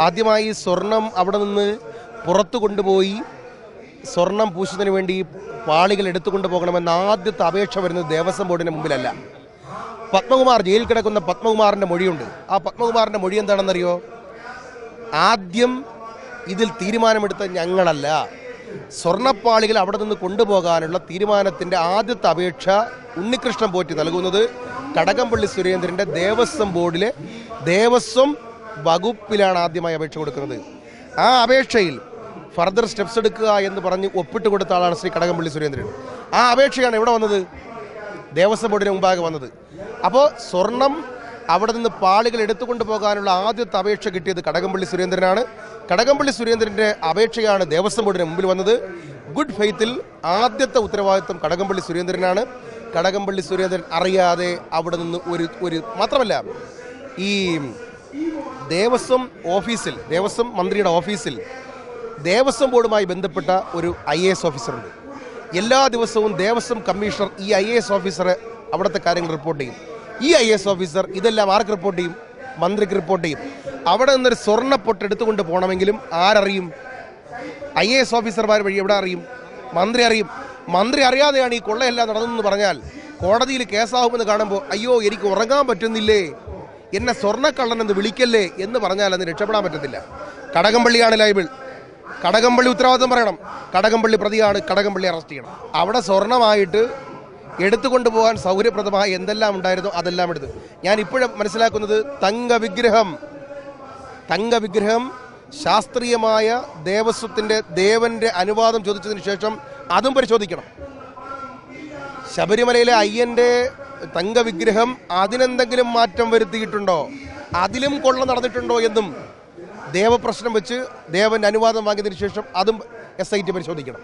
ആദ്യമായി സ്വർണം അവിടെ നിന്ന് പുറത്തു കൊണ്ടുപോയി സ്വർണം പൂശുന്നതിന് വേണ്ടി പാളികൾ എടുത്തുകൊണ്ട് പോകണമെന്ന ആദ്യത്തെ അപേക്ഷ വരുന്നത് ദേവസ്വം ബോർഡിന് മുമ്പിലല്ല. പത്മകുമാർ, ജയിലിൽ കിടക്കുന്ന പത്മകുമാറിൻ്റെ മൊഴിയുണ്ട്. ആ പത്മകുമാറിൻ്റെ മൊഴി എന്താണെന്നറിയോ? ആദ്യം ഇതിൽ തീരുമാനമെടുത്ത ഞങ്ങളല്ല, സ്വർണ്ണപ്പാളികൾ അവിടെ നിന്ന് കൊണ്ടുപോകാനുള്ള തീരുമാനത്തിൻ്റെ ആദ്യത്തെ അപേക്ഷ ഉണ്ണികൃഷ്ണൻ പോറ്റി നൽകുന്നത് കടകംപള്ളി സുരേന്ദ്രൻ്റെ ദേവസ്വം ബോർഡിലെ ദേവസ്വം വകുപ്പിലാണ് ആദ്യമായി അപേക്ഷ കൊടുക്കുന്നത്. ആ അപേക്ഷയിൽ ഫർദർ സ്റ്റെപ്സ് എടുക്കുക എന്ന് പറഞ്ഞ് ഒപ്പിട്ട് കൊടുത്ത ആളാണ് ശ്രീ കടകംപള്ളി സുരേന്ദ്രൻ. ആ അപേക്ഷയാണ് ഇവിടെ വന്നത്, ദേവസ്വം ബോർഡിന് മുമ്പാകെ വന്നത്. അപ്പോൾ സ്വർണം അവിടെ നിന്ന് പാളികൾ എടുത്തുകൊണ്ട് പോകാനുള്ള ആദ്യത്തെ അപേക്ഷ കിട്ടിയത് കടകംപള്ളി സുരേന്ദ്രനാണ്. കടകംപള്ളി സുരേന്ദ്രൻ്റെ അപേക്ഷയാണ് ദേവസ്വം ബോർഡിന് മുമ്പിൽ വന്നത്. ഗുഡ് ഫെയ്ത്തിൽ ആദ്യത്തെ ഉത്തരവാദിത്വം കടകംപള്ളി സുരേന്ദ്രനാണ്. കടകംപള്ളി സുരേന്ദ്രൻ അറിയാതെ അവിടെ നിന്ന് ഒരു മാത്രമല്ല, ഈ ദേവസ്വം ഓഫീസിൽ, ദേവസ്വം മന്ത്രിയുടെ ഓഫീസിൽ ദേവസ്വം ബോർഡുമായി ബന്ധപ്പെട്ട ഒരു IAS ഓഫീസറുണ്ട്. എല്ലാ ദിവസവും ദേവസ്വം കമ്മീഷണർ ഈ IAS ഓഫീസറെ അവിടുത്തെ കാര്യങ്ങൾ റിപ്പോർട്ട് ചെയ്യും. ഈ IAS ഓഫീസർ ഇതെല്ലാം ആർക്ക് റിപ്പോർട്ട് ചെയ്യും? മന്ത്രിക്ക് റിപ്പോർട്ട് ചെയ്യും. അവിടെ നിന്നൊരു സ്വർണ്ണപ്പൊട്ട് എടുത്തുകൊണ്ട് പോകണമെങ്കിലും ആരറിയും? IAS ഓഫീസർമാർ വഴി എവിടെ അറിയും? മന്ത്രി അറിയും. മന്ത്രി അറിയാതെയാണ് ഈ കൊള്ളയെല്ലാം നടന്നതെന്ന് പറഞ്ഞാൽ കോടതിയിൽ കേസാവുമെന്ന് കാണുമ്പോൾ അയ്യോ എനിക്ക് ഉറങ്ങാൻ പറ്റുന്നില്ലേ, എന്നെ സ്വർണ്ണക്കള്ളനെന്ന് വിളിക്കല്ലേ എന്ന് പറഞ്ഞാൽ അതിന് രക്ഷപ്പെടാൻ പറ്റത്തില്ല. കടകംപള്ളിയാണ് ലൈബിൾ, കടകംപള്ളി ഉത്തരവാദിത്വം പറയണം, കടകംപള്ളി പ്രതിയാണ്, കടകംപള്ളി അറസ്റ്റ് ചെയ്യണം. അവിടെ സ്വർണമായിട്ട് എടുത്തുകൊണ്ടുപോകാൻ സൗകര്യപ്രദമായ എന്തെല്ലാം ഉണ്ടായിരുന്നോ അതെല്ലാം എടുത്ത്. ഞാൻ ഇപ്പോഴും മനസ്സിലാക്കുന്നത് തങ്കവിഗ്രഹം ശാസ്ത്രീയമായ ദേവന്റെ അനുവാദം ചോദിച്ചതിന് ശേഷം അതും പരിശോധിക്കണം. ശബരിമലയിലെ അയ്യൻ്റെ തങ്കവിഗ്രഹം അതിനെന്തെങ്കിലും മാറ്റം വരുത്തിയിട്ടുണ്ടോ, അതിലും കൊള്ള നടന്നിട്ടുണ്ടോ എന്നും ദേവപ്രശ്നം വെച്ച് ദേവന്റെ അനുവാദം വാങ്ങിയതിനു ശേഷം അതും SIT പരിശോധിക്കണം.